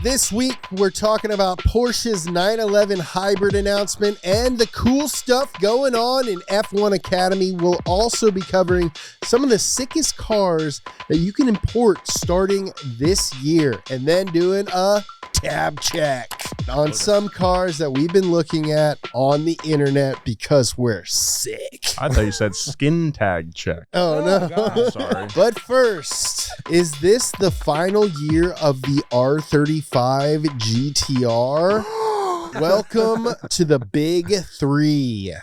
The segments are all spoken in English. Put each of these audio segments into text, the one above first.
This week, we're talking about Porsche's 911 hybrid announcement and the cool stuff going on in F1 Academy. We'll also be covering some of the sickest cars that you can import starting this year, and then doing a tab check on some cars that we've been looking at on the internet because we're sick. I thought you said skin tag check. Oh, no. God, sorry. But first, is this the final year of the R35 GTR? Welcome to the Big Three.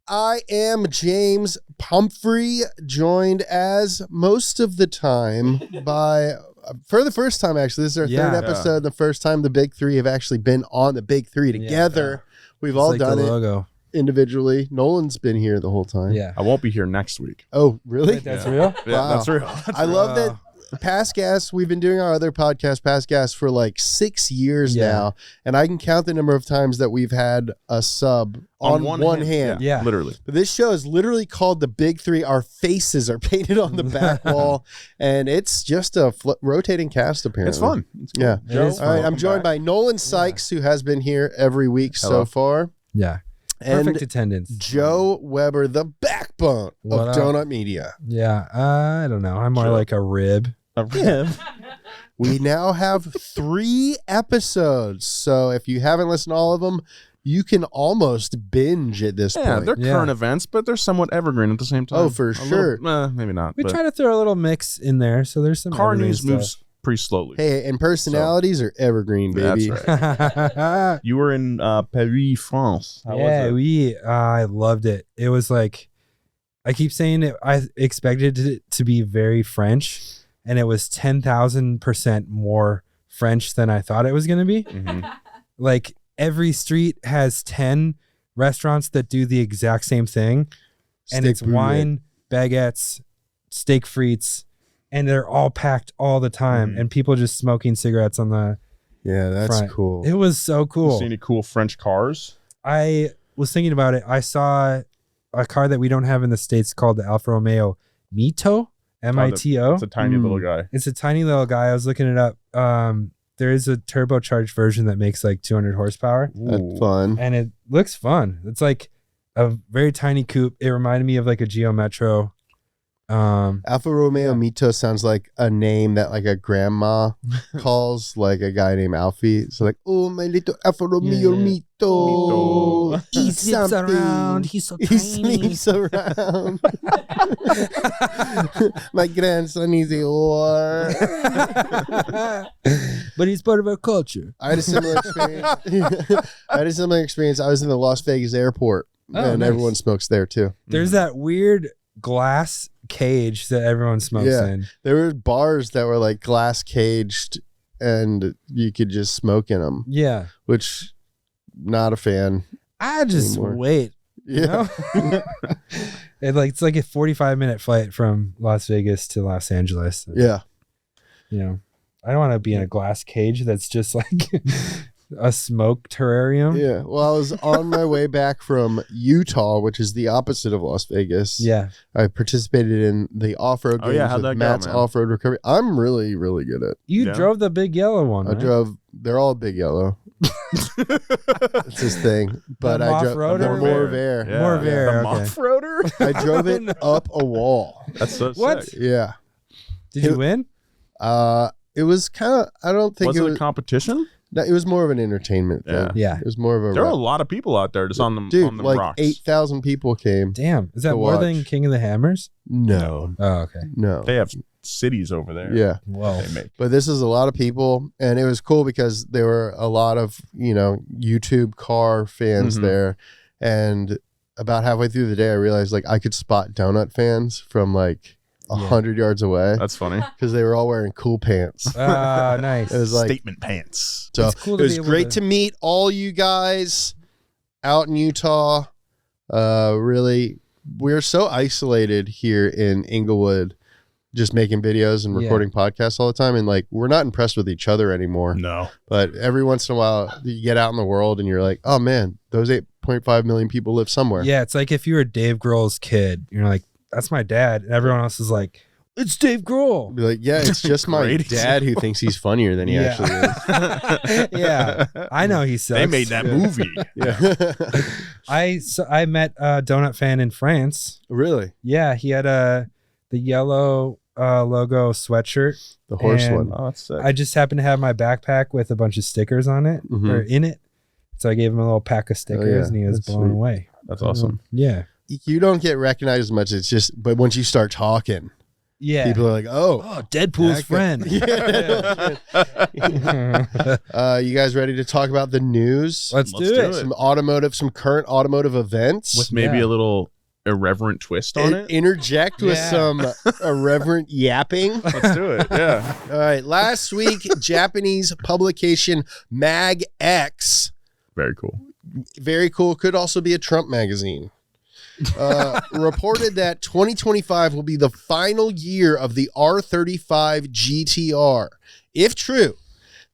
I am James Pumphrey, joined as most of the time by... For the first time, actually, this is our third episode. The first time the Big Three have actually been on the Big Three together. We've all done it individually. Nolan's been here the whole time. Yeah, I won't be here next week. Oh, really? Wait, that's real? Yeah, Wow. that's real. I love that. Past Gas, we've been doing our other podcast, Past Gas, for like 6 years now, and I can count the number of times that we've had a sub on one hand. Yeah, literally. But this show is literally called the Big Three. Our faces are painted on the back wall, and it's just a rotating cast, apparently. It's fun. It's cool. Yeah. Joe, All right, I'm joined by Nolan Sykes, who has been here every week so far. Yeah. And Perfect attendance. Joe Weber, the backbone What of up? Donut Media. Yeah, I don't know. I'm more like a rib. We now have 3 episodes, so if you haven't listened to all of them, you can almost binge at this Yeah, point. they're current events, but they're somewhat evergreen at the same time. Oh, for sure. Maybe not. We but try to throw a little mix in there, so there's some car evergreen news stuff. moves pretty slowly. Hey, and personalities are evergreen, baby. That's right. You were in Paris, France. How was it? I loved it. It was like, I keep saying it, I expected it to be very French, and it was 10,000% more French than I thought it was going to be. Mhm. Like, every street has 10 restaurants that do the exact same thing, and it's wine, baguettes, steak frites, and they're all packed all the time, and people just smoking cigarettes on the Yeah, that's front. cool. It was so You cool. see any cool French cars? I was thinking about it. I saw a car that we don't have in the States called the Alfa Romeo Mito, M-I-T-O. It's a tiny little guy. It's a tiny little guy. I was looking it up. There is a turbocharged version that makes like 200 horsepower, That's fun. and it looks fun. It's like a very tiny coupe. It reminded me of like a Geo Metro. Alfa Romeo Mito sounds like a name that like a grandma calls like a guy named Alfie. It's like, oh, my little Alfa Romeo Mito. He Eat sleeps something. around. He's so He tiny. sleeps around. My grandson is a whore. But he's part of our culture. I had a similar experience. I was in the Las Vegas airport, and nice. everyone smokes there too. There's that weird glass cage that everyone smokes in. There were bars that were like glass caged, and you could just smoke in them, Yeah. which not a fan. I just Anymore. wait. Yeah. You know? It's like a 45-minute flight from Las Vegas to Los Angeles. Yeah. You know, I don't want to be in a glass cage that's just like a smoke terrarium. Yeah. Well, I was on my way back from Utah, which is the opposite of Las Vegas. Yeah. I participated in the off-road games how'd with that go, Matt's man? off-road recovery. I'm really, really good at. You Yeah. drove the big yellow one. I right? drove. They're all big yellow. It's his thing. But The I drove off-roader? the Morvair. Yeah, More Bear, The okay. off-roader? I drove it up a wall. That's so What? sick. Yeah. Did you win? It was kind of. I don't think Was it it was. a competition? No, it was more of an entertainment thing. Yeah. Yeah. It was more of a. There were a lot of people out there just on the Dude, on the like rocks. 8,000 people came. Damn. Is that To more than watch. King of the Hammers? No. Oh, okay. No. They have cities over there. Yeah. Whoa. They make. But this is a lot of people, and it was cool because there were a lot of, YouTube car fans Mhm. there. And about halfway through the day, I realized like I could spot donut fans from like 100 yards away That's funny. because they were all wearing cool pants. Ah, nice. It was like, Statement pants. so It's cool it to was be able great to- to meet all you guys out in Utah. Really, we're so isolated here in Inglewood, just making videos and Yeah. recording podcasts all the time. And like, we're not impressed with each other anymore. No. But every once in a while, you get out in the world and you're like, oh man, those 8.5 million people live somewhere. Yeah, it's like if you were Dave Grohl's kid, you're like, that's my dad. And everyone else is like, it's Dave Grohl. Be like, yeah, it's just my Great dad who thinks he's funnier than he actually is. Yeah, I know he sucks. They made that movie. Yeah. I met a donut fan in France. Really? Yeah, he had the yellow logo sweatshirt. The horse And one. Oh, that's sick. I just happened to have my backpack with a bunch of stickers on it or in it. So I gave him a little pack of stickers and he was blown away. That's awesome. Yeah. You don't get recognized as much. It's just, but once you start talking, Yeah. people are like, Oh, Deadpool's that guy- friend. Yeah. You guys ready to talk about the news? Let's do do it. it. Some current automotive events. With maybe Yeah. a little irreverent twist on it. Interject with Yeah. some irreverent yapping. Let's do it. Yeah. All right. Last week, Japanese publication Mag X, Very cool. very cool, could also be a Trump magazine, reported that 2025 will be the final year of the R35 GTR. If true,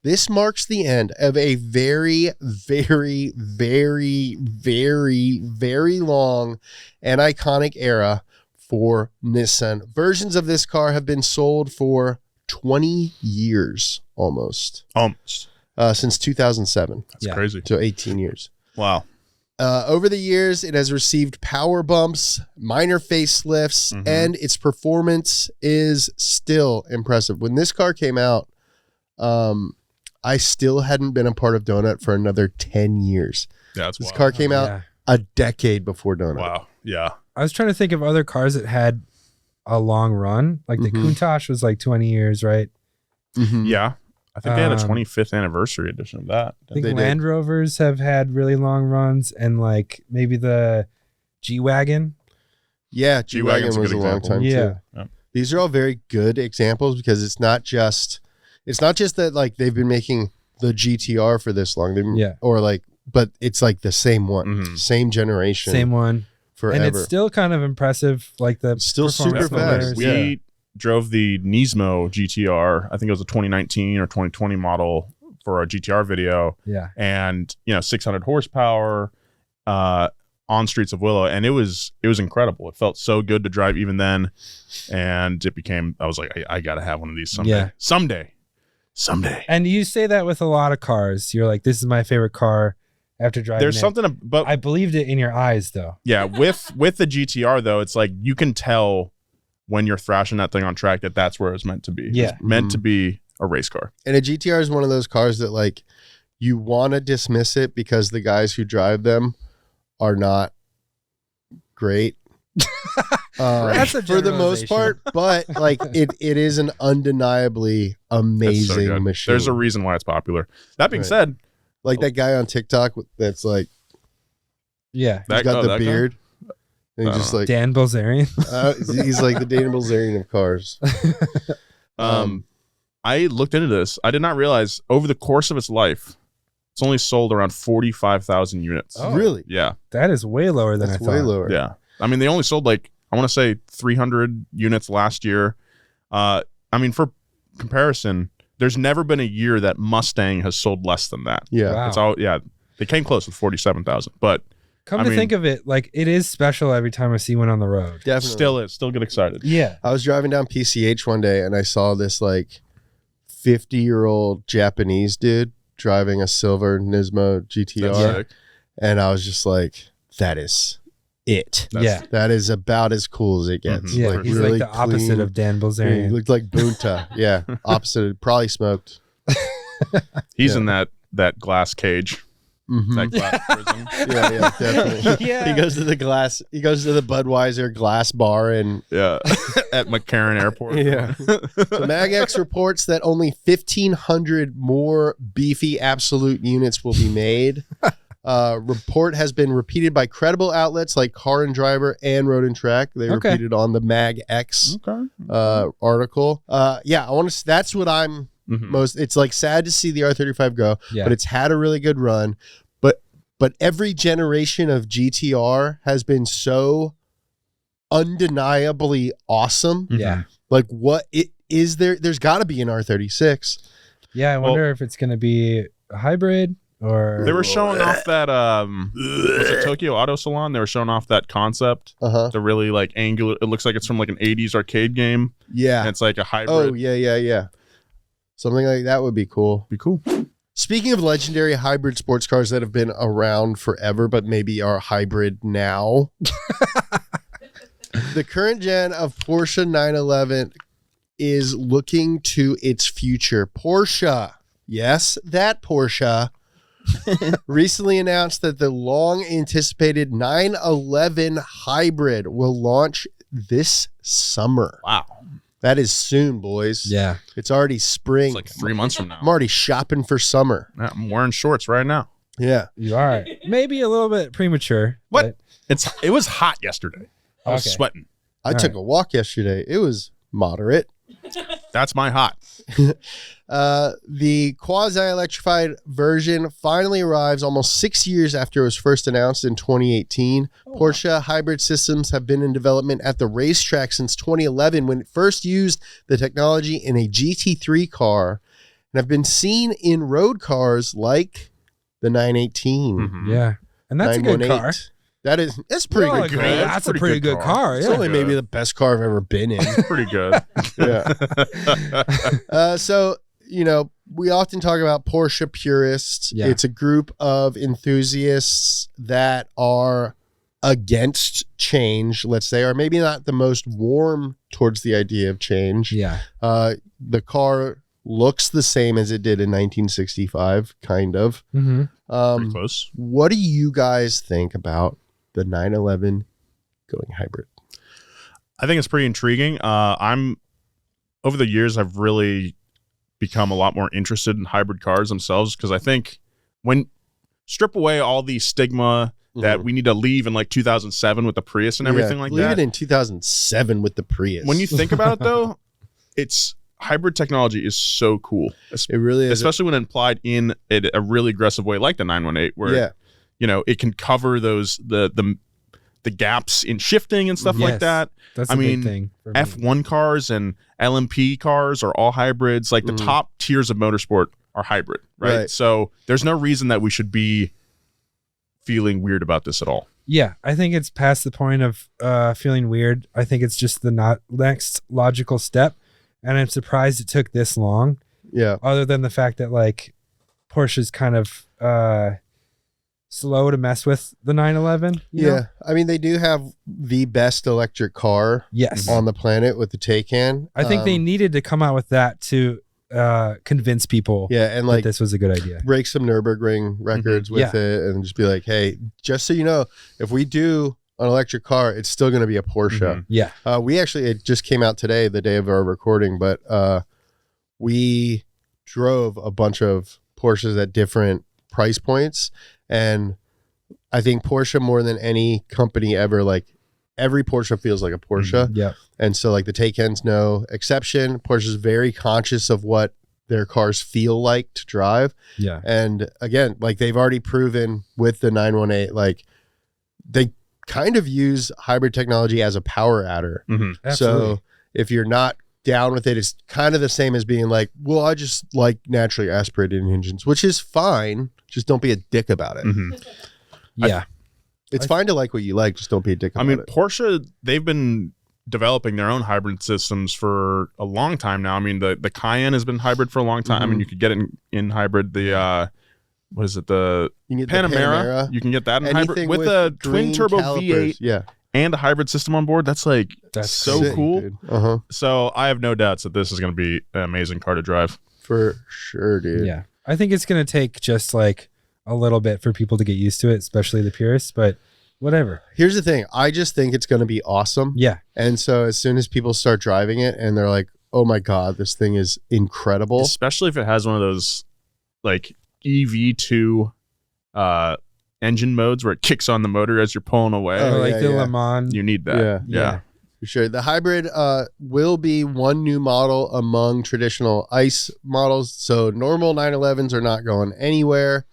this marks the end of a very, very, very, very, very long and iconic era for Nissan. Versions of this car have been sold for 20 years almost, since 2007. That's crazy. So 18 years. Wow. Over the years, it has received power bumps, minor facelifts, and its performance is still impressive. When this car came out, I still hadn't been a part of Donut for another 10 years. Yeah, that's This wild. car came out Yeah. a decade before Donut. Wow. Yeah. I was trying to think of other cars that had a long run. Like the Countach was like 20 years, right? Mhm. Yeah. I think they had a Um, 25th anniversary edition of that. I think They did. Land Rovers have had really long runs, and like maybe the G-Wagon. Yeah, G-Wagon's G-Wagon a was a good long example. time Yeah. too. Yeah. These are all very good examples because it's not just that like they've been making the GTR for this long. Yeah. Or like, but it's like the same one, Mhm. same generation, Same one. forever. And it's still kind of impressive. Like the Still super performance fast. numbers. We drove the Nismo GTR. I think it was a 2019 or 2020 model for a GTR video. Yeah. And, 600 horsepower on streets of Willow. And it was incredible. It felt so good to drive even then. And I was like, I got to have one of these someday. Yeah. Someday. And you say that with a lot of cars. You're like, this is my favorite car after driving There's it. something, but I believed it in your eyes, though. yeah, with the GTR though, it's like you can tell when you're thrashing that thing on track that's where it's meant to be. Yeah. It's meant to be a race car. And a GTR is one of those cars that like you want to dismiss it because the guys who drive them are not great. That's a for the most part, but like it is an undeniably It's so amazing good. machine. There's a reason why it's popular. That being Right. said, like that guy on TikTok that's like Yeah. he's got the that guy? beard. And I he's just don't like Dan Bilzerian. he's like the Dana Bilzerian of cars. I looked into this. I did not realize over the course of its life, it's only sold around 45,000 units. Oh. Really? Yeah. That is way lower than That's I thought. way lower. Yeah. I mean, they only sold like, I want to say 300 units last year. I mean, for comparison, there's never been a year that Mustang has sold less than that. Yeah. Wow. It's all, they came close with 47,000, but Come I to mean- think of it, like it is special every time I see one on the road. Definitely. still get excited. Yeah. I was driving down PCH one day and I saw this like 50-year-old Japanese dude driving a silver Nismo GTR. That's sick. And I was just like, that is it. Yeah. That is about as cool as it gets. Mhm. Yeah. Like, He's really like the opposite clean. of Dan Yeah, he Bilzerian. looked like Bunta. Yeah. Opposite. Probably smoked. He's Yeah. in that glass cage, Mhm. that glass prison. Yeah, definitely. Yeah. He goes to the Budweiser glass bar and Yeah. At McCarran Airport. yeah. So MagX reports that only 1,500 more beefy absolute units will be made. Report has been repeated by credible outlets like Car and Driver and Road and Track. They Okay. repeated on the MagX Okay. article. Yeah, I want to. That's what I'm Mhm. most. It's like sad to see the R35 go, Yeah. but it's had a really good run. But every generation of GTR has been so undeniably awesome. Yeah. Like what it is there? There's got to be an R36. Yeah. I wonder if it's going to be a hybrid or They were showing off that was it Tokyo Auto Salon? They were showing off that concept. The really like angular. It looks like it's from like an '80s arcade game. Yeah, and it's like a hybrid. Oh yeah. Something like that would be cool. Be cool. Speaking of legendary hybrid sports cars that have been around forever, but maybe are hybrid now, the current gen of Porsche 911 is looking to its future. Porsche, yes, that Porsche, recently announced that the long-anticipated 911 hybrid will launch this summer. Wow. That is soon, boys. Yeah. It's already spring. It's like 3 months from now. I'm already shopping for summer. I'm wearing shorts right now. Yeah. You are. Maybe a little bit premature. What? It was hot yesterday. I was Okay. sweating. I took a walk yesterday. It was moderate. That's my hot. The quasi-electrified version finally arrives almost 6 years after it was first announced in 2018. Porsche hybrid systems have been in development at the racetrack since 2011 when it first used the technology in a GT3 car and have been seen in road cars like the 918. Mhm. Yeah. And that's a good 918. car. That's pretty Oh, good okay. car. That's a pretty good car. It's Yeah. only maybe the best car I've ever been in. Pretty good. Yeah. So, you know, we often talk about Porsche purists. Yeah. It's a group of enthusiasts that are against change, let's say, or maybe not the most warm towards the idea of change. Yeah. The car looks the same as it did in 1965, kind of. Mm-hmm. Pretty close. What do you guys think about the 911 going hybrid? I think it's pretty intriguing. Over the years, I've really become a lot more interested in hybrid cars themselves because I think when strip away all the stigma that we need to leave in like 2007 with the Prius and everything like leave that. it in 2007 with the Prius. When you think about it, though, it's hybrid technology is so cool. it really is. Especially when applied in a really aggressive way like the 918 where you know it can cover those the gaps in shifting and stuff like Yes. that. That's I a mean, big thing. For me. F1 cars and LMP cars are all hybrids. Like the top tiers of motorsport are hybrid, right? So there's no reason that we should be feeling weird about this at all. Yeah, I think it's past the point of feeling weird. I think it's just the next logical step. And I'm surprised it took this long. Yeah. Other than the fact that like Porsche's kind of slow to mess with the 911. you know? I mean, they do have the best electric car Yes. on the planet with the Taycan. I think they needed to come out with that to convince people and that like this was a good idea. break some Nürburgring records with it and just be like, hey, just so you know, if we do an electric car, it's still going to be a Porsche. Yeah. We actually, it just came out today, the day of our recording, but we drove a bunch of Porsches at different price points. And I think Porsche, more than any company ever, like every Porsche feels like a Porsche. Yeah. And so like the Taycan's no exception. Porsche's very conscious of what their cars feel like to drive. Yeah. And again, like they've already proven with the 918, like they kind of use hybrid technology as a power adder. Absolutely. So if you're not down with it, it's kind of the same as being like, well, I just like naturally aspirated engines, which is fine. Just don't be a dick about it. Yeah. It's fine to like what you like. Just don't be a dick about it. Porsche, they've been developing their own hybrid systems for a long time now. I mean, the Cayenne has been hybrid for a long time. I mean, you could get it in hybrid. The what is it? The You can get Panamera. You can get that in hybrid Anything with a twin green turbo calipers. V8 and a hybrid system on board. That's so sick, cool. dude. So I have no doubts that this is going to be an amazing car to drive. For sure, dude. Yeah. I think it's going to take just like a little bit for people to get used to it, especially the purists, but whatever. Here's the thing. I just think it's going to be awesome. Yeah. And so as soon as people start driving it and they're like, oh my God, this thing is incredible. Especially if it has one of those like EV2 engine modes where it kicks on the motor as you're pulling away. Oh, Or like yeah, the yeah. Le Mans. You need that. Yeah. For sure. The hybrid will be one new model among traditional ICE models. So normal 911s are not going anywhere.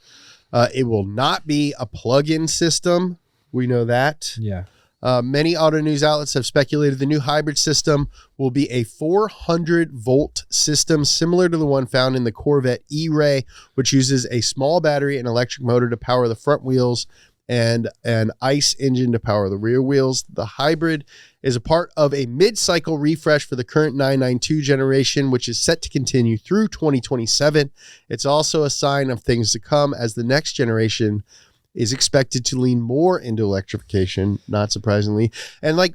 It will not be a plug-in system. We know that. Yeah. Many auto news outlets have speculated the new hybrid system will be a 400-volt system similar to the one found in the Corvette E-Ray, which uses a small battery and electric motor to power the front wheels and an ICE engine to power the rear wheels. The hybrid is a part of a mid-cycle refresh for the current 992 generation, which is set to continue through 2027. It's also a sign of things to come as the next generation is expected to lean more into electrification, not surprisingly. And like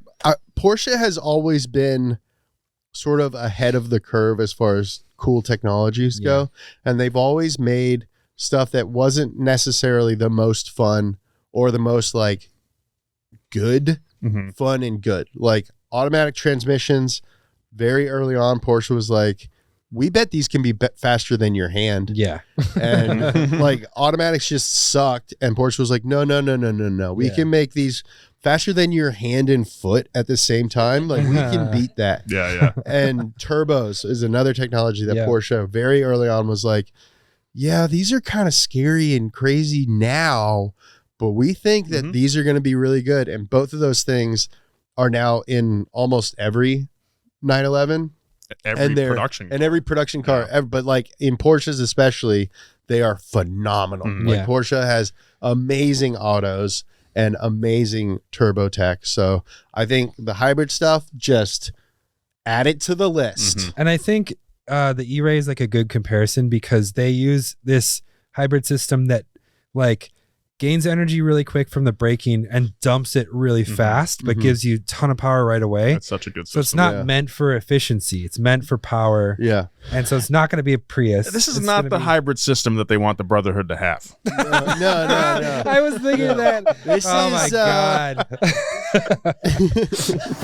Porsche has always been sort of ahead of the curve as far as cool technologies go. And they've always made stuff that wasn't necessarily the most fun or the most like good, fun and good. Like automatic transmissions, very early on, Porsche was like, we bet these can be faster than your hand. Yeah. And like automatics just sucked. And Porsche was like, no. We can make these faster than your hand and foot at the same time. Like we can beat that. Yeah. And turbos is another technology that Porsche very early on was like, yeah, these are kind of scary and crazy now, but we think that these are going to be really good. And both of those things are now in almost every 911. Every production car. But like in Porsches especially, they are phenomenal. Like Porsche has amazing autos and amazing turbo tech. So I think the hybrid stuff, just add it to the list. And I think the E-Ray is like a good comparison because they use this hybrid system that like gains energy really quick from the braking and dumps it really fast, but gives you a ton of power right away. That's such a good system. So it's not meant for efficiency. It's meant for power. Yeah. And so it's not going to be a Prius. This is not the hybrid system that they want the Brotherhood to have. No. I was thinking of that. This my God.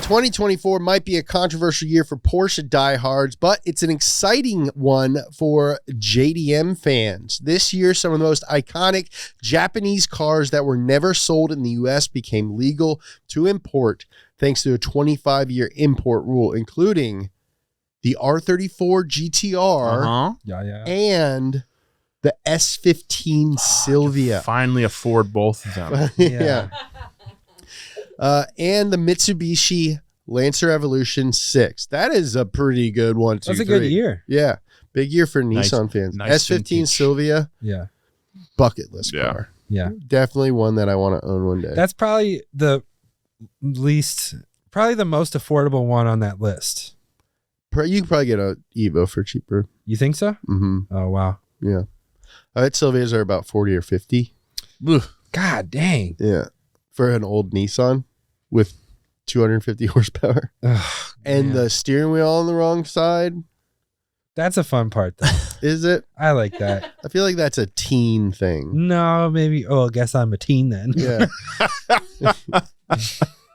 2024 might be a controversial year for Porsche diehards, but it's an exciting one for JDM fans. This year, some of the most iconic Japanese cars that were never sold in the US became legal to import thanks to a 25-year import rule, including the R34 GTR and the S15 Sylvia. Finally afford both of them. Yeah. And the Mitsubishi Lancer Evolution 6. That is a pretty good one, too. That's a good year. Yeah. Big year for Nissan fans. Nice S15 vintage. Sylvia. Yeah. Bucket list car. Yeah. Definitely one that I want to own one day. That's probably the most affordable one on that list. You can probably get a Evo for cheaper. You think so? Mm-hmm. Oh, wow. Yeah. I bet Sylvias are about 40 or 50. God dang. Yeah. For an old Nissan with 250 horsepower. Ugh, and man. the steering wheel on the wrong side. That's a fun part, though. Is it? I like that. I feel like that's a teen thing. No, maybe. Oh, I guess I'm a teen then. Yeah.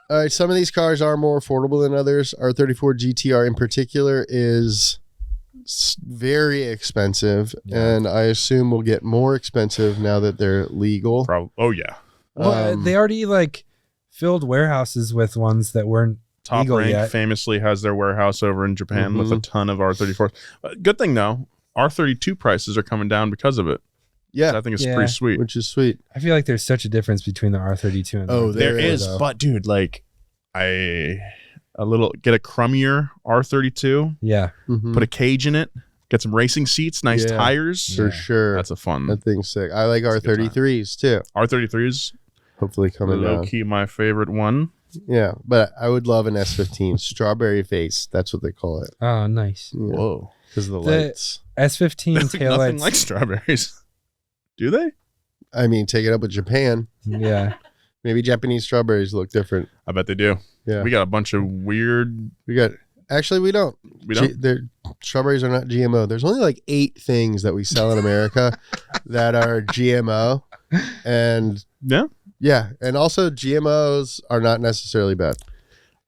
All right. Some of these cars are more affordable than others. Our 34 GTR in particular is very expensive. Yeah. And I assume will get more expensive now that they're legal. Oh, yeah. Well, they already like filled warehouses with ones that weren't Top legal Rank yet. famously has their warehouse over in Japan with a ton of R34s. Good thing, though, R32 prices are coming down because of it. Yeah. So I think it's Yeah. pretty sweet. Which is sweet. I feel like there's such a difference between the R32 and Oh, the There There is, though. but dude, like get a crummier R32, yeah. Mhm. put a cage in it, get some racing seats, nice Yeah. tires. For Yeah. sure. That's a fun That thing's sick. I like That's a good time. R33s too. R33s. Hopefully coming Low down. key, my favorite one. Yeah, but I would love an S15. Strawberry face. That's what they call it. Oh, nice. Whoa, Because of the The- lights. S15 nothing taillights. like strawberries. Do they? I mean, take it up with Japan. Yeah. Maybe Japanese strawberries look different. I bet they do. Yeah. We got a bunch of weird. We got. Actually, we don't. We don't. Strawberries are not GMO. There's only like 8 things that we sell in America that are GMO. And Yeah, yeah. And also, GMOs are not necessarily bad.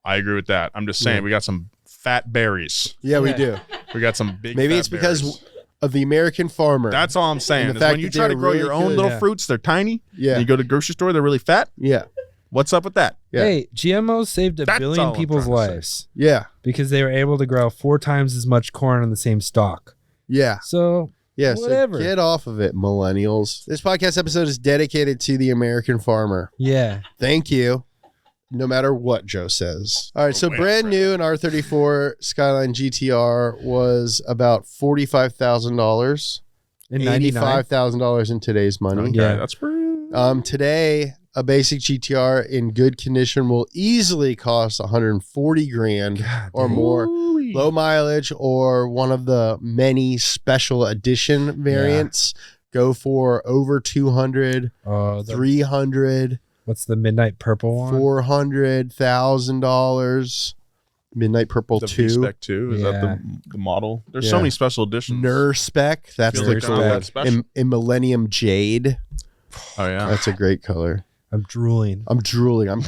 I agree with that. I'm just saying, Yeah. we got some fat berries. Yeah, we Yeah. do. We got some big. Maybe fat it's because berries. of the American farmer. That's all I'm saying. And the Is fact when you that try to they're grow really your own good. little Yeah. fruits, they're tiny. yeah. And you go to the grocery store, they're really fat. Yeah. What's up with that? Yeah. Hey, GMOs saved a That's billion all I'm people's trying to say. lives Yeah. because they were able to grow 4 times as much corn on the same stalk. Yeah. So, Yeah. Whatever. So get off of it, millennials. This podcast episode is dedicated to the American farmer. yeah. Thank you. no matter what Joe says. All right, so wait, brand right. new an R34 Skyline GTR was about $45,000. In 99. $85,000 in today's money. Okay, Yeah. that's pretty. Today, a basic GTR in good condition will easily cost 140 grand God or dang. more. Ooh-wee. Low mileage or one of the many special edition variants go for over 200, Oh, 300, what's the midnight purple one? $400,000. Midnight Purple The 2. V-Spec 2 is that Yeah. the model? There's Yeah. so many special editions. Spec. That's Feel the like they're not color. that special. In Millennium Jade. Oh yeah. That's a great color. I'm drooling. I'm drooling. I'm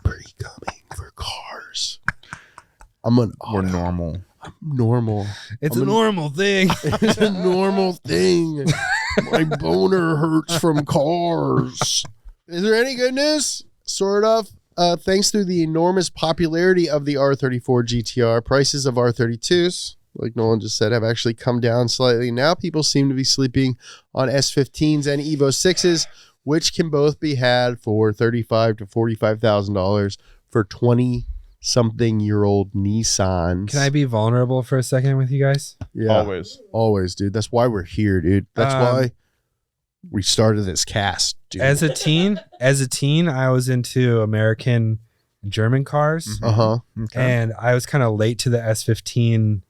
pretty coming for cars. We're normal. normal. It's I'm a an- normal thing. It's a normal thing. My boner hurts from cars. Is there any good news? Sort of. Thanks to the enormous popularity of the R34 GTR, prices of R32s, like Nolan just said, have actually come down slightly. Now people seem to be sleeping on S15s and Evo 6s, which can both be had for $35,000 to $45,000 for 20-something-year-old Nissans. Can I be vulnerable for a second with you guys? Yeah, Always. dude. That's why we're here, dude. That's why we started this cast, dude. As a teen, I was into American and German cars, Uh-huh. Okay. and I was kind of late to the S15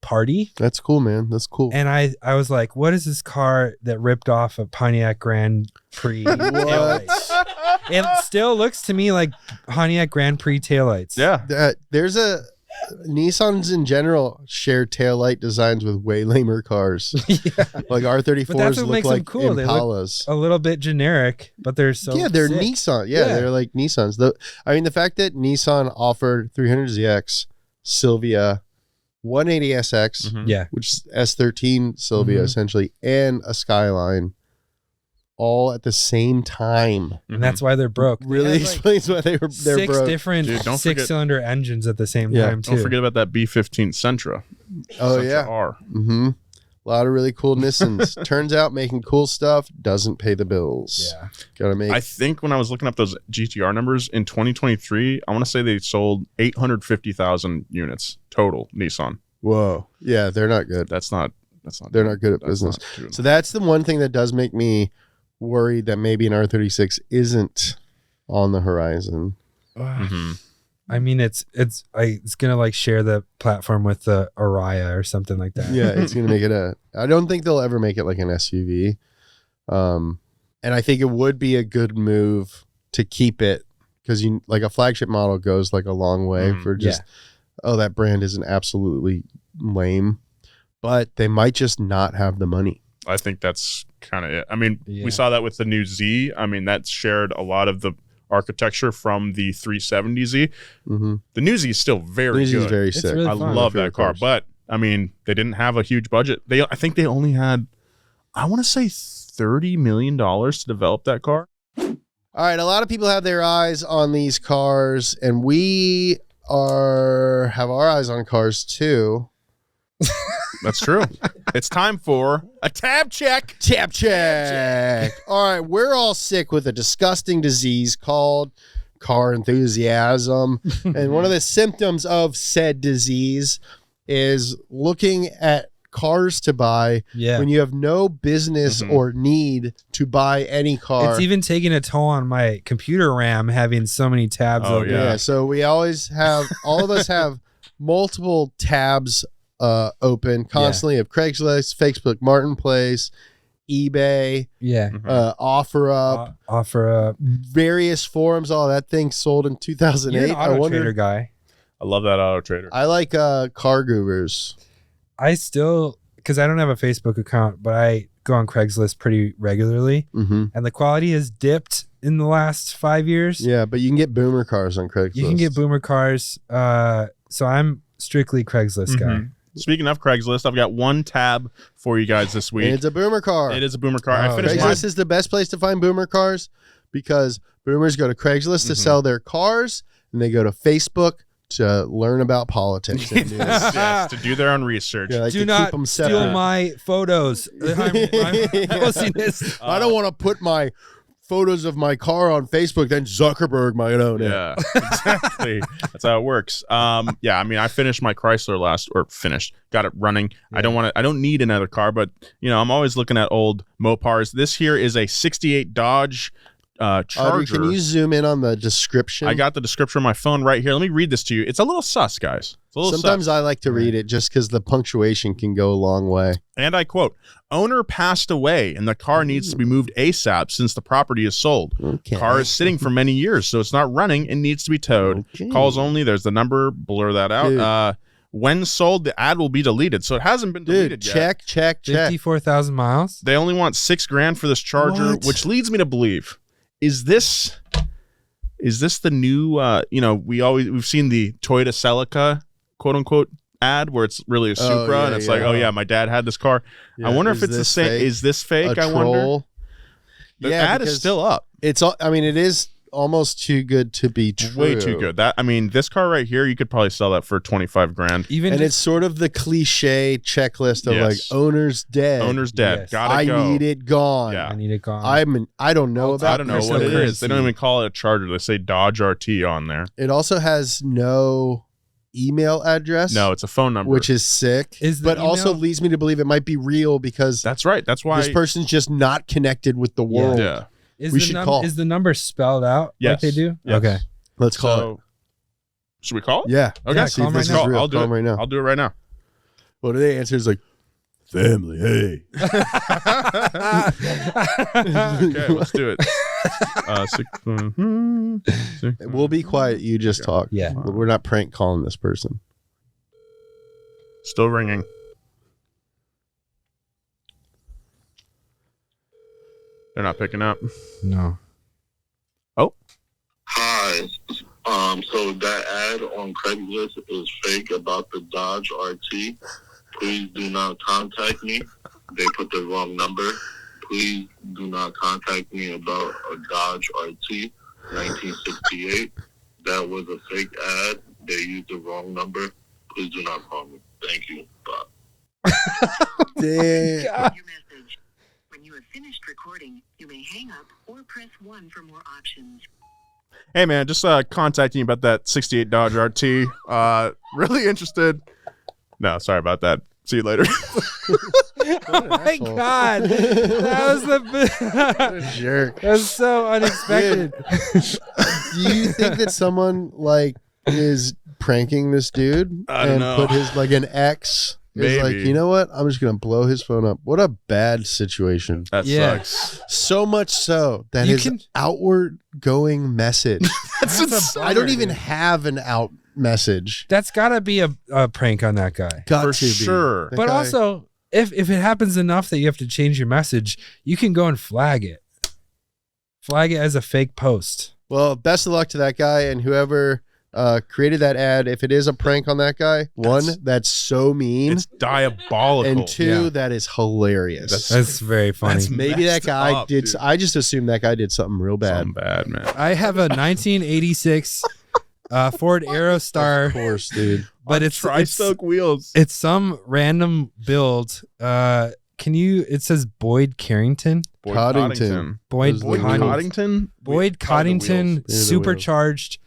party. That's cool, man. That's cool. And I was like, what is this car that ripped off a Pontiac Grand Prix taillights? It still looks to me like Pontiac Grand Prix taillights. Yeah. There's a Nissans in general share taillight designs with way lamer cars. Like R34s But that's what look makes them like cool. They look Impalas. a little bit generic, but they're so Yeah, they're sick. Nissan. Yeah, Yeah. they're like Nissans. The fact that Nissan offered 300ZX, Silvia, 180SX, Mhm. Yeah. which is S13 Silvia Mhm. essentially, and a Skyline, all at the same time. Mhm. And that's why they're broke. They Really had, like, explains why they're six broke. different Dude, don't forget- six-cylinder engines at the same Yeah. time too. Don't forget about that B15 Sentra. Oh Sentra yeah. R. Mm-hmm. A lot of really cool Nissans. Turns out making cool stuff doesn't pay the bills. Yeah. Gotta make. I think when I was looking up those GTR numbers in 2023, I want to say they sold 850,000 units total Nissan. Whoa. Yeah, they're not good. That's not. They're not good at that's business. not doing- So that's the one thing that does make me worried that maybe an R36 isn't on the horizon. Mhm. I mean, it's gonna like share the platform with the Araya or something like that. Yeah, it's gonna make it I don't think they'll ever make it like an SUV. And I think it would be a good move to keep it because you like a flagship model goes like a long way Mhm. for just that brand isn't absolutely lame, but they might just not have the money. I think that's kind of it. I mean, Yeah. we saw that with the new Z. I mean, that shared a lot of the architecture from the 370Z. Mm-hmm. The new Z is still very good. very It's sick. really I fun. love Favorite that car, cars. but I mean, they didn't have a huge budget. I think they only had, I want to say, $30 million to develop that car. All right, a lot of people have their eyes on these cars, and we have our eyes on cars too. That's true. It's time for a tab check. Tap check. All right, we're all sick with a disgusting disease called car enthusiasm. And one of the symptoms of said disease is looking at cars to buy Yeah. when you have no business Mhm. or need to buy any car. It's even taking a toll on my computer RAM having so many tabs Oh, open. Yeah, so we always have, all of us have multiple tabs open constantly of Craigslist, Facebook Marketplace, eBay, Yeah. OfferUp, Offer up. various forums. All that thing sold in You're 2008. an I Auto wonder. Trader guy. I love that Auto Trader. I like car gurus. I still, because I don't have a Facebook account, but I go on Craigslist pretty regularly, Mm-hmm. and the quality has dipped in the last 5 years. Yeah, but you can get boomer cars on Craigslist. You can get boomer cars. So I'm strictly Craigslist guy. Mhm. Speaking of Craigslist, I've got one tab for you guys this And week. it's a boomer car. It is a boomer car. Oh, I finished Craigslist mine. is the best place to find boomer cars because boomers go to Craigslist to Mhm. sell their cars, and they go to Facebook to learn about politics and news. Yes, to do their own research. Yeah, like Do to not keep 'em steal separate. my photos. I'm posting this. I don't want to put my photos of my car on Facebook, then Zuckerberg might own it. Yeah, exactly. That's how it works. Yeah, I mean, I finished my Chrysler got it running. Yeah. I don't need another car, but I'm always looking at old Mopars. This here is a 68 Dodge Charger. Audrey, can you zoom in on the description? I got the description on my phone right here. Let me read this to you. It's a little sus, guys. It's a little Sometimes sus. I like to read it just because the punctuation can go a long way. And I quote, owner passed away and the car needs to be moved ASAP since the property is sold. Okay. Car is sitting for many years, so it's not running and needs to be towed. Okay. Calls only. There's the number. Blur that Dude. out. When sold, the ad will be deleted. So it hasn't been deleted Dude, yet. check. 54,000 miles. They only want $6,000 for this Charger, What? which leads me to believe, is this the new, we've seen the Toyota Celica, quote unquote, ad where it's really a Supra yeah, and it's yeah. like, oh yeah, my dad had this car. Yeah, I wonder if is it's the this same. fake? Is this fake? A I wonder. troll? The Yeah, ad is because still up. It is almost too good to be true. Way too good. This car right here, you could probably sell that for $25,000. Even And just- it's sort of the cliche checklist of Yes. like owner's dead. Owner's dead. Yes. Gotta I go. need it gone. Yeah. I need it gone. I don't know about I don't know this. what it cryptocurrency. is. They don't even call it a Charger. They say Dodge RT on there. It also has no email address. No, it's a phone number. which is sick. Is the but also email- leads me to believe it might be real because that's right. That's why. this person's just not connected with the world. yeah. is we the should call. Is the number spelled out like Yes. they do? Yes. Okay. Let's call it. So, should we call it? Yeah. Okay. Yeah, See call if him this right is now. real. I'll do Call it him right now. I'll do it right now. What do they answer? Is like family. Hey. Okay, let's do it. Six, We'll be quiet. You just talk. Yeah. We're not prank calling this person. Still ringing. They're not picking up. No. Hi. So that ad on Craigslist is fake about the Dodge RT. Please do not contact me. They put the wrong number. Please do not contact me about a Dodge RT 1968. That was a fake ad. They used the wrong number. Please do not call me. Thank you. Bye. Damn. Your message. When you have finished recording, you may hang up or press 1 for more options. Hey man, just contacting you about that 68 Dodge RT. Really interested. No, sorry about that. See you later. Oh my asshole. god. That was What a the jerk. That was so unexpected. Do you think that someone like is pranking this dude I don't and know. put his like an ex is like, Maybe. you know what? I'm just gonna blow his phone up. What a bad situation. That Yeah. sucks. So much so that You his can- outward going message. That's a I don't bummer, even dude. have an out message. That's gotta be a prank on that guy. Got For to be. sure. That But guy- also, if it happens enough that you have to change your message, you can go and flag it. Flag it as a fake post. well, best of luck to that guy and whoever created that ad. If it is a prank on that guy, one, that's so mean, It's diabolical. and two, Yeah. that is hilarious. That's very funny. That's Maybe that messed guy up, did. dude. I just assumed that guy did something real bad. Something bad, man. I have a 1986 Ford Aerostar, Of course, dude. but it's Tri-Stoke wheels. it's some random build. It says Boyd Carrington. Boyd Coddington. Boyd Those Boyd are the Coddington. Coddington. Boyd How are the Coddington wheels? They're the supercharged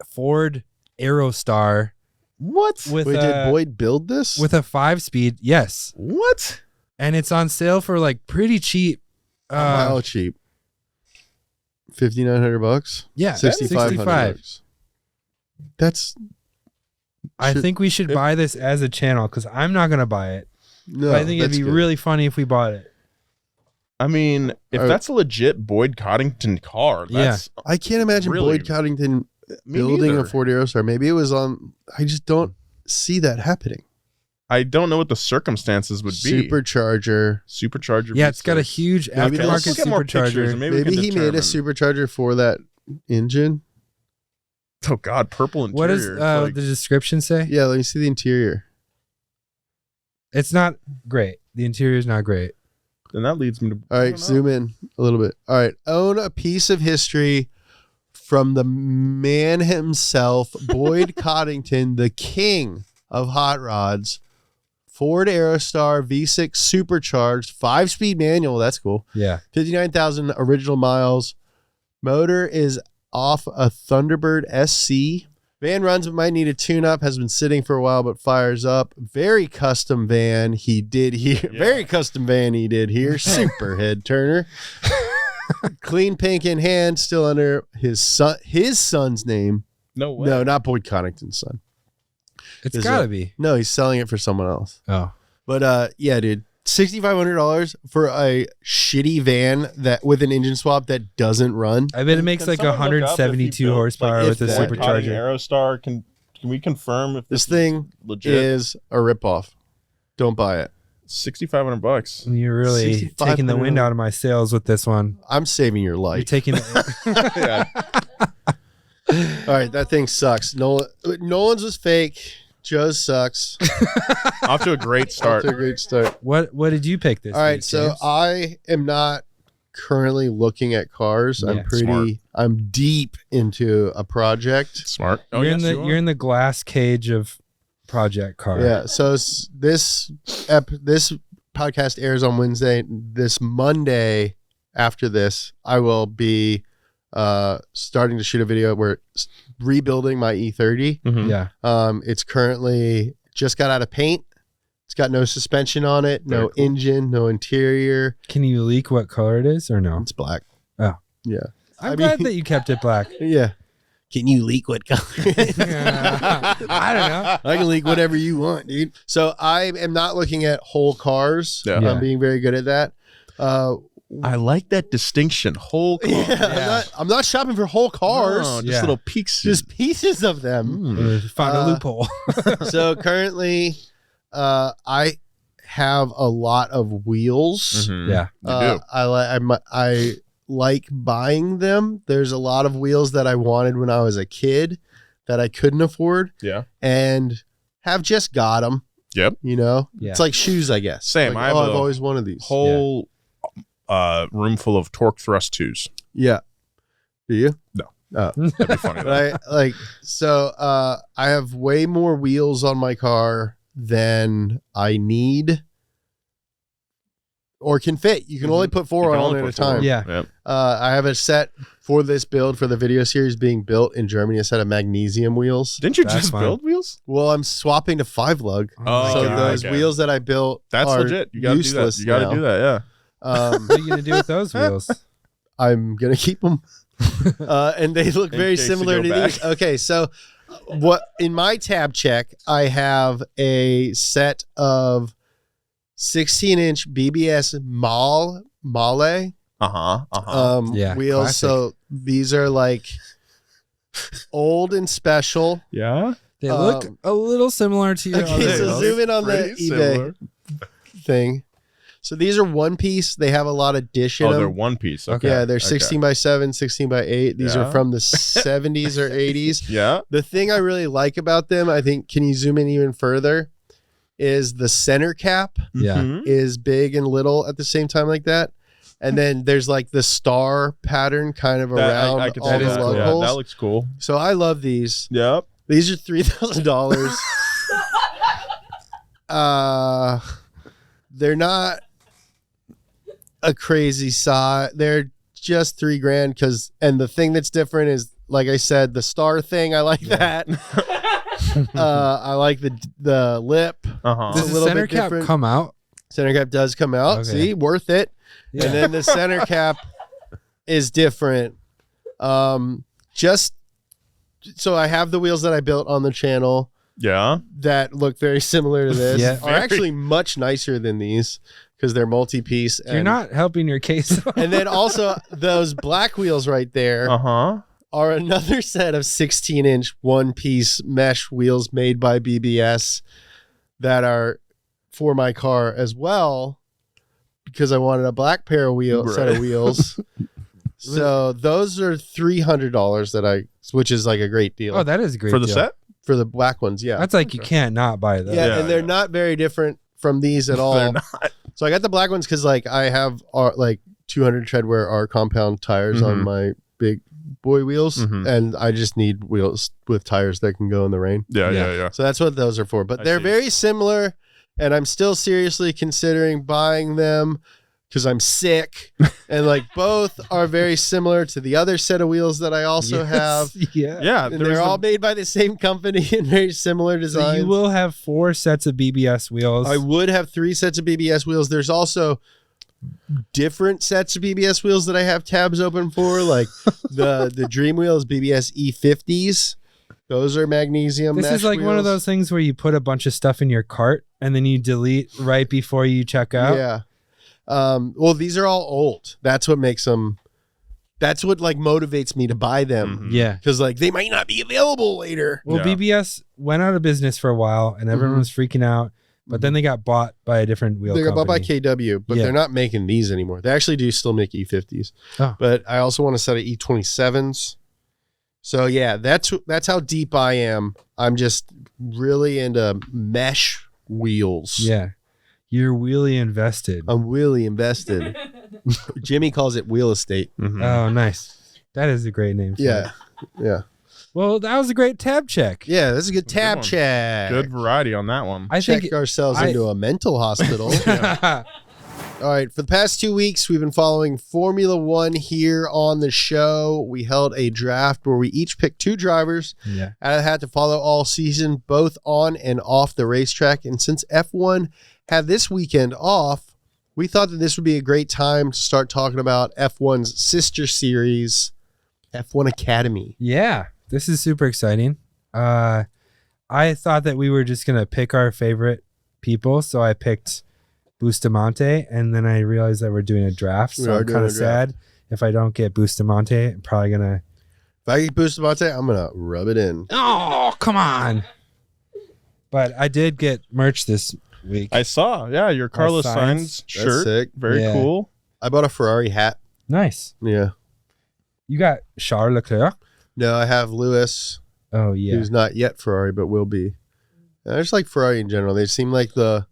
Ford Aerostar What? with Wait, a, did Boyd build this? with a 5-speed. Yes. What? And it's on sale for like pretty cheap. How cheap? $5,900. Yeah, $6,500. That's I Should- think we should buy this as a channel because I'm not gonna buy it. no. But I think it'd that's be good. really funny if we bought it. I mean, if Or- that's a legit Boyd Coddington car, that's I can't imagine Really? Boyd Coddington me building neither. a Ford Aerostar. Maybe it was on. I just don't see that happening. I don't know what the circumstances would be. Supercharger. Supercharger. Yeah, it's got a V6. huge Maybe Okay, let's aftermarket look at more pictures supercharger. and maybe we Maybe can he made a determine. supercharger for that engine. Oh God, purple interior. What does It's like- the description say? Yeah, let me see the interior. It's not great. The interior is not great. and that leads me to. All I right, don't know. zoom in a little bit. All right, own a piece of history from the man himself, Boyd Coddington, the king of hot rods. Ford Aerostar V6 supercharged, 5-speed manual. That's cool. Yeah. 59,000 original miles. Motor is off a Thunderbird SC. Van runs but might need a tune-up. Has been sitting for a while but fires up. Very custom van he did here. Yeah. Very custom van he did here. Super head turner. Clean pink in hand. Still under his son's name. No way. No, not Boyd Connington's son. It's Is gotta it? be. No, he's selling it for someone else. Oh. But yeah, dude. $6,500 for a shitty van that with an engine swap that doesn't run. I bet it makes Can like someone look up if he 172 built, horsepower like, with a if that- Boycotting supercharger. Aerostar. Can we confirm if This thing is legit? is a ripoff. Don't buy it. $6,500. You're really taking the wind out of my sails with this one. I'm saving your You're life. taking Yeah. All right, that thing sucks. Nolan's was fake. Joe's sucks. Off to a great start. That's a great start. what did you pick this All right, week, so James? I am not currently looking at cars. Yeah, I'm deep into a project. Smart. Oh, you're yes, in the you are. you're in the glass cage of project car. Yeah, so this podcast airs on Wednesday. This Monday after this, I will be starting to shoot a video where it's rebuilding my E30. Mhm. Yeah. It's currently just got out of paint. It's got no suspension on it, no Very cool. engine, no interior. Can you leak what color it is or no? It's black. Oh. Yeah. I'm I glad mean- that you kept it black. Yeah. Can you leak what color? I don't know. I can leak whatever you want, dude. So I am not looking at whole cars. Yeah. Yeah. I'm being very good at that. I like that distinction. Whole car. Yeah, I'm not shopping for whole cars. No, just Yeah. little peaks. Just pieces of them. Found a loophole. So currently, I have a lot of wheels. Mhm. Yeah. You do. I like buying them. There's a lot of wheels that I wanted when I was a kid that I couldn't afford, Yeah. and have just got them. Yep. You know, Yeah. it's like shoes, I guess. Same. Like, I have I've a always wanted these. Whole room full of torque thrust 2s. Yeah. Do you? No. Oh. That'd be funny. But I have way more wheels on my car than I need or can fit. You can only put four on at a time. Yeah. Yep. I have a set for this build for the video series being built in Germany, a set of magnesium wheels. Didn't you That's just fine. build wheels? Well, I'm swapping to 5-lug. Oh, So God, those okay. wheels that I built That's are legit. You gotta do that. useless You gotta now. do that. Yeah. What are you gonna do with those wheels? I'm gonna keep them, and they look In very case you similar go to back. these. Okay, so what in my tab check, I have a set of 16-inch BBS Male Yeah, wheels. classic. So these are like old and special. Yeah. They look a little similar to your Okay, other so wheels. zoom in on the Pretty eBay similar. thing. So these are one piece. They have a lot of dish in Oh, them. they're one piece. Okay. Yeah, they're Okay. 16 by 7, 16 by 8. These are Yeah. from the 70s or 80s. Yeah. The thing I really like about them, I think, can you zoom in even further, is the center cap Yeah. Mhm. is big and little at the same time like that. And then there's like the star pattern kind of around I could all see the that. lug Yeah, holes. that looks cool. So I love these. Yep. These are $3,000. They're not a crazy size. They're just $3,000 and the thing that's different is, like I said, the star thing. I like that. I like the lip. Uh-huh. It's Does a the little center bit cap different. come out? Center cap does come out. Okay. See, worth it. Yeah. And then the center cap is different. Just so I have the wheels that I built on the channel Yeah. that look very similar to this. Yeah. Are actually much nicer than these because they're multi-piece. You're not helping your case. And then also those black wheels right there Uh-huh. are another set of 16-inch one-piece mesh wheels made by BBS that are for my car as well because I wanted a black pair of set of Right. wheels. So those are $300 which is like a great deal Oh, that is a great For the deal. set? for the black ones. Yeah. That's like you can't not buy those. Yeah, Yeah, and they're yeah. not very different from these at all. They're not. So I got the black ones because like I have like 200 treadwear R compound tires on Mhm. my big boy wheels, Mhm. and I just need wheels with tires that can go in the rain. Yeah, Yeah. yeah, yeah. So that's what those are for. But I they're see. very similar, and I'm still seriously considering buying them because I'm sick, and like both are very similar to the other set of wheels that I also have. Yeah. Yeah, And they're all made by the same company and very similar So designs. you will have 4 sets of BBS wheels. I would have 3 sets of BBS wheels. There's also different sets of BBS wheels that I have tabs open for, like the Dream Wheels BBS E50s. Those are magnesium. This mesh is like one of wheels. those things where you put a bunch of stuff in your cart and then you delete right before you check out. Yeah. Well, these are all old. That's what makes them. That's what like motivates me to buy them. Mhm. Yeah. Because like they might not be available later. Well, Yeah. BBS went out of business for a while and everyone Mhm. was freaking out, but then they got bought by a different wheel They got bought by company. KW, but Yeah. they're not making these anymore. They actually do still make E50s. Oh. But I also want a set of E27s. So yeah, that's how deep I am. I'm just really into mesh wheels. Yeah. You're really invested. I'm really invested. Jimmy calls it wheel estate. Mhm. Oh, nice. That is a great name. For Yeah. it. Yeah. Well, that was a great tab check. Yeah, that's a good tab one. check. Good variety on that one. I Check think ourselves I- into a mental hospital. All right, for the past 2 weeks, we've been following Formula One here on the show. We held a draft where we each picked 2 drivers yeah. and had to follow all season, both on and off the racetrack. And since F1 had this weekend off, we thought that this would be a great time to start talking about F1's sister series, F1 Academy. Yeah. This is super exciting. I thought that we were just going to pick our favorite people. So I picked Bustamante, and then I realized that we're doing a draft. We So are I'm doing kind a of sad if I don't get Bustamante. I'm probably going to. If I get Bustamante, I'm going to rub it in. Oh, come on. But I did get merch this week. I saw, yeah, your Carlos Sainz. Sainz That's shirt. sick. Very Yeah. cool. I bought a Ferrari hat. Nice. Yeah. You got Charles Leclerc. No, I have Lewis, Oh, yeah. who's not yet Ferrari, but will be. I just like Ferrari in general. They seem like the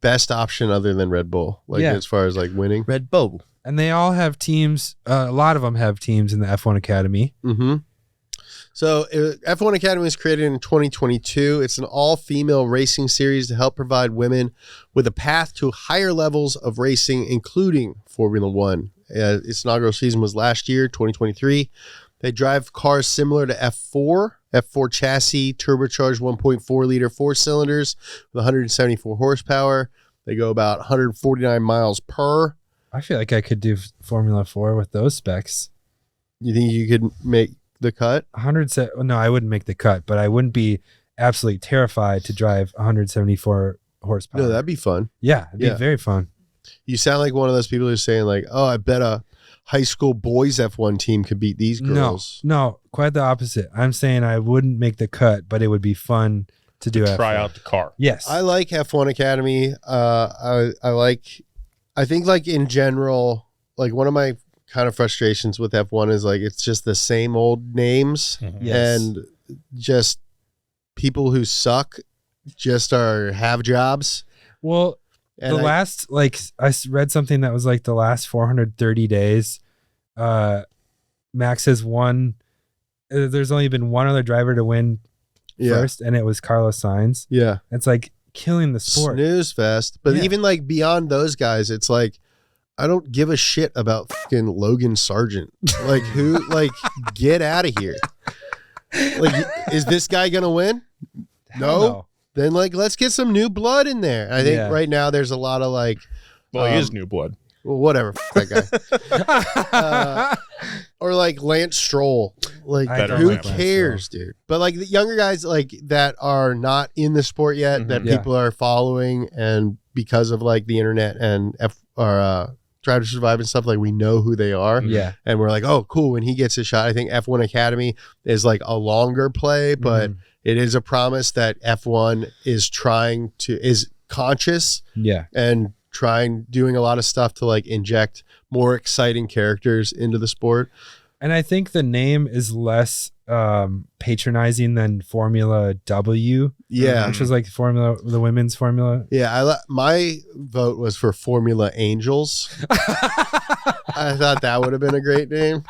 best option other than Red Bull, like Yeah. as far as like winning. Red Bull. And they all have teams. A lot of them have teams in the F1 Academy. Mm-hmm. So F1 Academy was created in 2022. It's an all-female racing series to help provide women with a path to higher levels of racing, including Formula One. Its inaugural season was last year, 2023. They drive cars similar to F4 chassis, turbocharged 1.4-liter 4 cylinders with 174 horsepower. They go about 149 miles per. I feel like I could do Formula 4 with those specs. You think you could make the cut? No, I wouldn't make the cut, but I wouldn't be absolutely terrified to drive 174 horsepower. No, that'd be fun. yeah, it'd Yeah. be very fun. You sound like one of those people who's saying like, "Oh, I bet a high school boys F1 team could beat these girls." No, quite the opposite. I'm saying I wouldn't make the cut, but it would be fun to do. Try F1. out the car. Yes. I like F1 Academy. I think like in general, like one of my kind of frustrations with F1 is like it's just the same old names Yes. and just people who suck just have jobs. Well, And the last, like, I read something that was like the last 430 days, Max has won. There's only been one other driver to win first, and it was Carlos Sainz. Yeah. It's like killing the sport. Snooze fest. But Yeah. even like beyond those guys, it's like I don't give a shit about fucking Logan Sargent. Like who like get out of here. Like is this guy gonna win? No. Then like let's get some new blood in there. I think Yeah. right now there's a lot of like Well, he is new blood. well, whatever that guy. Or like Lance Stroll. Like I who don't like Lance cares, dude? But like the younger guys like that are not in the sport yet that Yeah. people are following and because of like the internet and Drive to Survive and stuff, like we know who they are. Yeah. And we're like, oh, cool. When he gets a shot, I think F1 Academy is like a longer play, but it is a promise that F1 is conscious Yeah. and doing a lot of stuff to like inject more exciting characters into the sport. And I think the name is less patronizing than Formula W. Yeah. Which was like the women's formula. Yeah. My vote was for Formula Angels. I thought that would have been a great name.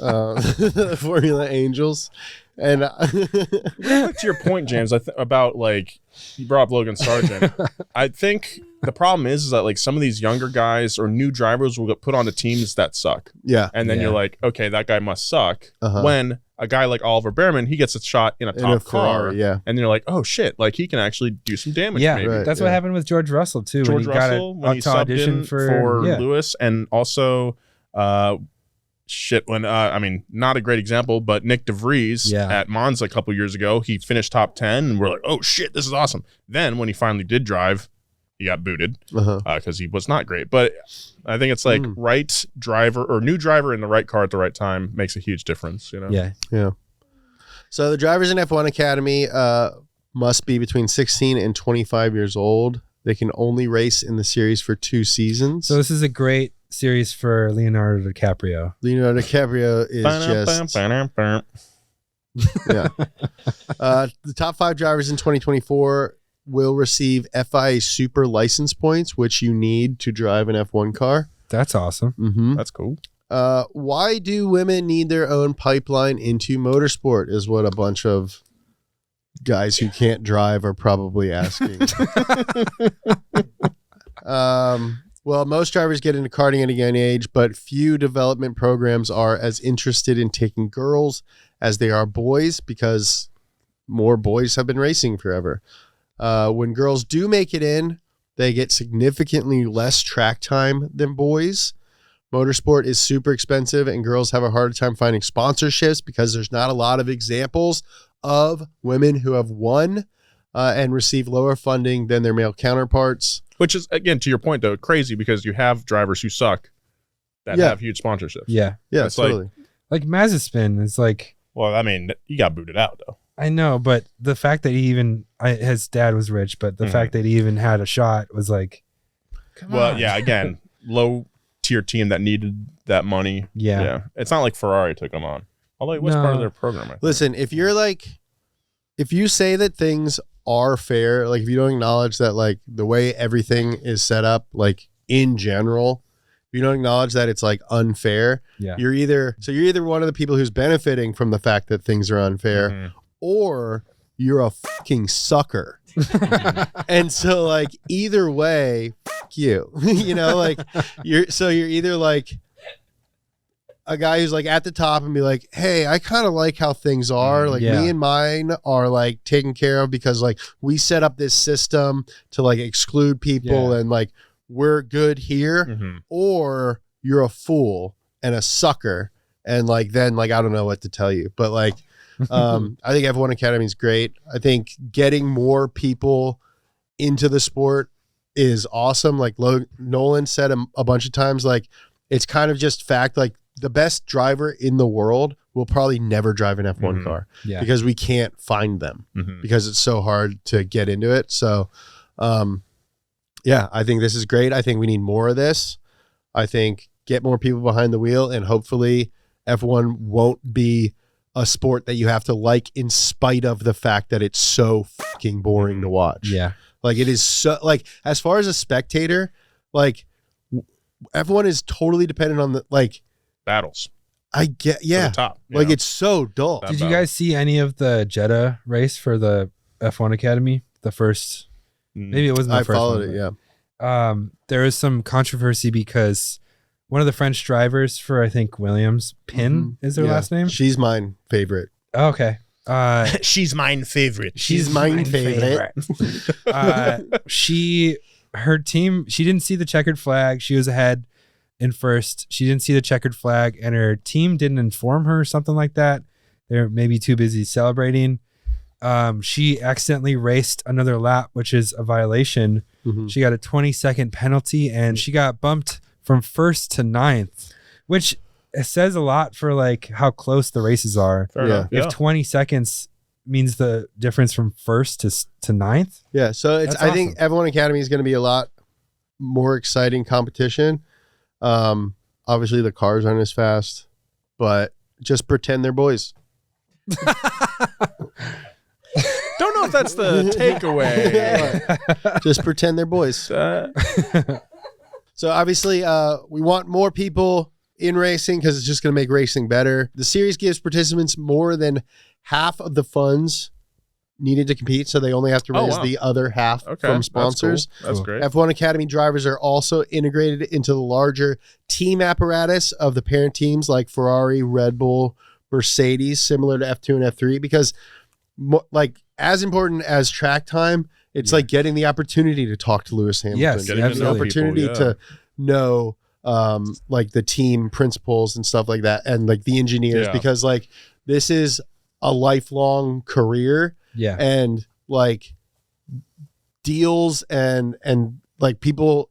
the Formula Angels. And Back to your point, James, about like you brought up Logan Sargent. I think the problem is that like some of these younger guys or new drivers will get put onto teams that suck. yeah, And then Yeah. you're like, okay, that guy must suck. Uh-huh. When a guy like Oliver Behrman, he gets a shot in a top car. Ferrari, yeah. And you're like, oh shit, like he can actually do some damage. Yeah, maybe. Right. that's yeah. what happened with George Russell too. George when he Russell, got when he to subbed audition in for yeah. Lewis, and also when not a great example, but Nick DeVries Yeah. at Monza a couple years ago, he finished top 10 and we're like, oh shit, this is awesome. Then when he finally did drive, he got booted Uh-huh. because he was not great. But I think it's like right driver or new driver in the right car at the right time makes a huge difference, you know? Yeah. So the drivers in F1 Academy must be between 16 and 25 years old. They can only race in the series for 2 seasons. So this is a great series for Leonardo DiCaprio. Leonardo DiCaprio is just yeah. The top 5 drivers in 2024 will receive FIA Super license points, which you need to drive an F1 car. That's awesome. Mm-hmm. That's cool. Why do women need their own pipeline into motorsport is what a bunch of guys who can't drive are probably asking. Well, most drivers get into karting at a young age, but few development programs are as interested in taking girls as they are boys because more boys have been racing forever. When girls do make it in, they get significantly less track time than boys. Motorsport is super expensive and girls have a harder time finding sponsorships because there's not a lot of examples of women who have won and receive lower funding than their male counterparts. Which is, again, to your point, though, crazy because you have drivers who suck that Yeah. have huge sponsorships. Yeah. Yeah, It's like- totally. Like Mazepin is like, Well, I mean, you got booted out, though. I know, but the fact that he even, his dad was rich, but the fact that he even had a shot was like, come Well, on. yeah, again, low tier team that needed that money. Yeah. It's not like Ferrari took them on. Although it was part of No. their program, I think. Listen, if you say that things are fair, like if you don't acknowledge that like the way everything is set up, like in general, if you don't acknowledge that it's like unfair, Yeah. you're either one of the people who's benefiting from the fact that things are unfair, Mhm. or you're a fucking sucker. And so like either way, fuck you. You know, like you're either like a guy who's like at the top and be like, hey, I kind of like how things are. Like Yeah. me and mine are like taken care of because like we set up this system to like exclude people Yeah. and like we're good here. Mhm. Or you're a fool and a sucker. And like, then like, I don't know what to tell you, but like, I think F1 Academy is great. I think getting more people into the sport is awesome. Like Nolan said a bunch of times, like it's kind of just fact, like the best driver in the world will probably never drive an F1 Mhm. car Yeah. because we can't find them Mhm. because it's so hard to get into it. So, yeah, I think this is great. I think we need more of this. I think get more people behind the wheel and hopefully F1 won't be a sport that you have to like in spite of the fact that it's so fucking boring to watch. Yeah. Like it is so like as far as a spectator, like F1 is totally dependent on the like Battles. I get To yeah. the top. you Like know? it's so dull. That Did you battle. guys see any of the Jeddah race for the F1 Academy? The first, maybe it wasn't the I first followed one, it, but- yeah. There was some controversy because one of the French drivers for, I think, Williams, Pin is their Yeah. last name. She's mine favorite. Oh, okay. She's mine favorite. She's mine favorite. Her team, she didn't see the checkered flag. She was ahead in first. She didn't see the checkered flag and her team didn't inform her, something like that. They're maybe too busy celebrating. She accidentally raced another lap, which is a violation. Mhm. She got a 20-second penalty and she got bumped from first to ninth, which says a lot for like how close the races are. Fair Yeah. enough. If Yeah. 20 seconds means the difference from first to ninth. Yeah, so it's That's I think F1 Academy is going to be a lot more exciting competition. Obviously the cars aren't as fast, but just pretend they're boys. Don't know if that's the takeaway. Just pretend they're boys. So obviously we want more people in racing because it's just going to make racing better. The series gives participants more than half of the funds needed to compete, so they only have to raise the other half from sponsors. That's great. F1 Academy drivers are also integrated into the larger team apparatus of the parent teams like Ferrari, Red Bull, Mercedes, similar to F2 and F3, because like as important as track time, it's like getting the opportunity to talk to Lewis Hamilton. Yes, getting the opportunity to know like the team principles and stuff like that, and like the engineers, because like this is a lifelong career. Yeah. And like deals and like people,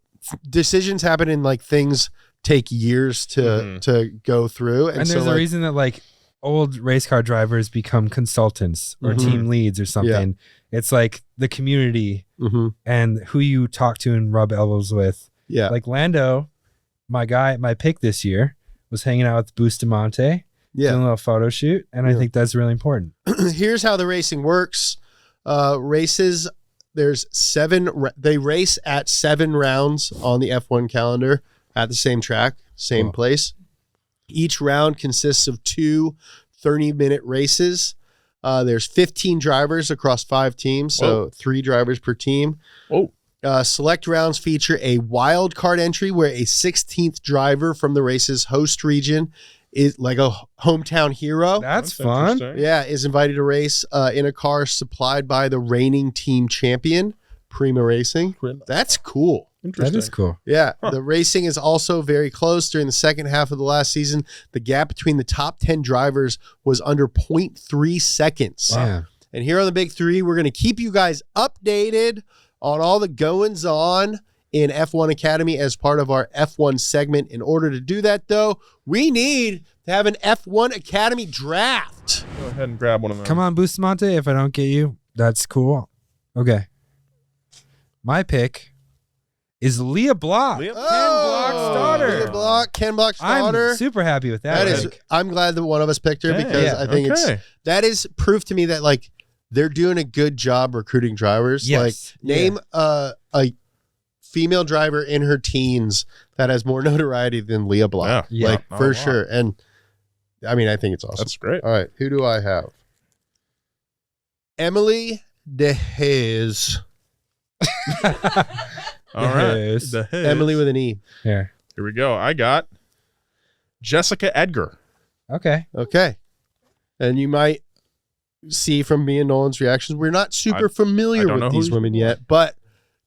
decisions happen and like things take years to go through. And there's a reason that like old race car drivers become consultants or team leads or something. Yeah. It's like the community and who you talk to and rub elbows with. Yeah. Like Lando, my pick this year was hanging out with Bustamante. Yeah. Doing a little photo shoot. And I think that's really important. Here's how the racing works. Races, there's 7, they race at 7 rounds on the F1 calendar at the same track, same place. Each round consists of 2 30-minute races. There's 15 drivers across 5 teams, so 3 drivers per team. Select rounds feature a wild card entry where a 16th driver from the race's host region is like a hometown hero. That's fun. Yeah, is invited to race in a car supplied by the reigning team champion, Prima Racing. That's cool. That is cool. Yeah, the racing is also very close. During the second half of the last season, the gap between the top 10 drivers was under 0.3 seconds. Wow. And here on the Big 3, we're going to keep you guys updated on all the goings on in F1 Academy as part of our F1 segment. In order to do that, though, we need to have an F1 Academy draft. Go ahead and grab one of them. Come on, Bustamante. If I don't get you, that's cool. Okay. My pick is Leah Block. Ken Block's daughter. Leah Block, Ken Block's daughter. I'm super happy with that. I'm glad that one of us picked her because I think that is proof to me that like they're doing a good job recruiting drivers. Yes. Like name a female driver in her teens that has more notoriety than Leah Block. Yeah. Like for sure. And I mean, I think it's awesome. That's great. All right. Who do I have? Emily DeHaze. All right. Yes. Emily with an E. Here. Here we go. I got Jessica Edgar. Okay. Okay. And you might see from me and Nolan's reactions, we're not super familiar with these women yet, but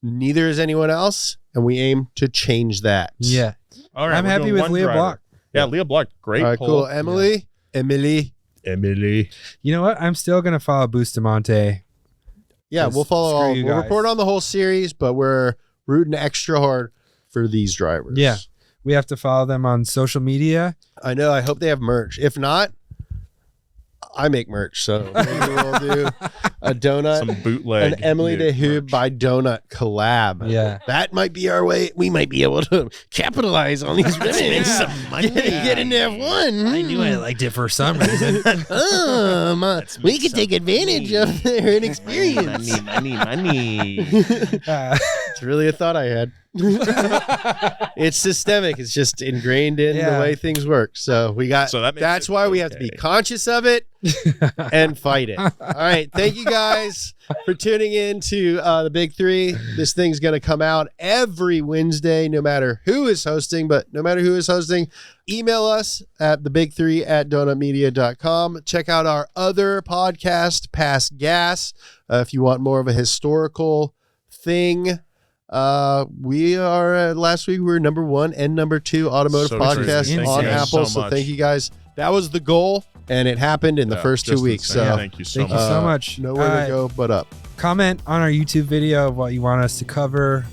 neither is anyone else, and we aim to change that. Yeah. All right. I'm happy with Leah Block. Yeah, Leah Block. Great. All right, pull. cool. Emily. Emily. You know what? I'm still going to follow Bustamante. Yeah, we'll follow all. you We'll guys. report on the whole series, but we're rooting extra hard for these drivers. Yeah. We have to follow them on social media. I know. I hope they have merch. If not, I make merch, so maybe we'll do a donut, Some bootleg. an Emily DeHube merch. by Donut collab. Yeah. That might be our way. We might be able to capitalize on these women. Some money. Get into F1. I knew I liked it for some reason. We could take advantage of their inexperience. Money. It's really a thought I had. It's systemic. It's just ingrained in the way things work. So we got. So that's why we have to be conscious of it and fight it. All right. Thank you guys for tuning in to the Big 3. This thing's going to come out every Wednesday, no matter who is hosting. But no matter who is hosting, email us at thebig3@donutmedia.com. Check out our other podcast, Pass Gas, if you want more of a historical thing. We are last week we were number 1 and number 2 automotive So podcast true. on Thank you guys Apple. so So much. thank you guys. That was the goal, and it happened in the first 2 just weeks. insane. So Thank you so Thank you much. so much. nowhere to go but up. Comment on our YouTube video of what you want us to cover.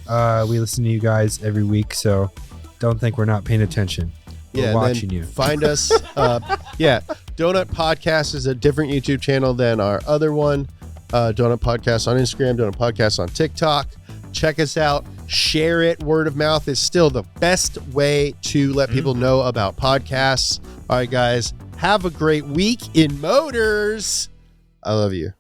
We listen to you guys every week, so don't think we're not paying attention. We're and watching then you. Find us. Donut Podcast is a different YouTube channel than our other one. Donut Podcast on Instagram, Donut Podcast on TikTok. Check us out. Share it. Word of mouth is still the best way to let people know about podcasts. All right, guys. Have a great week in motors. I love you.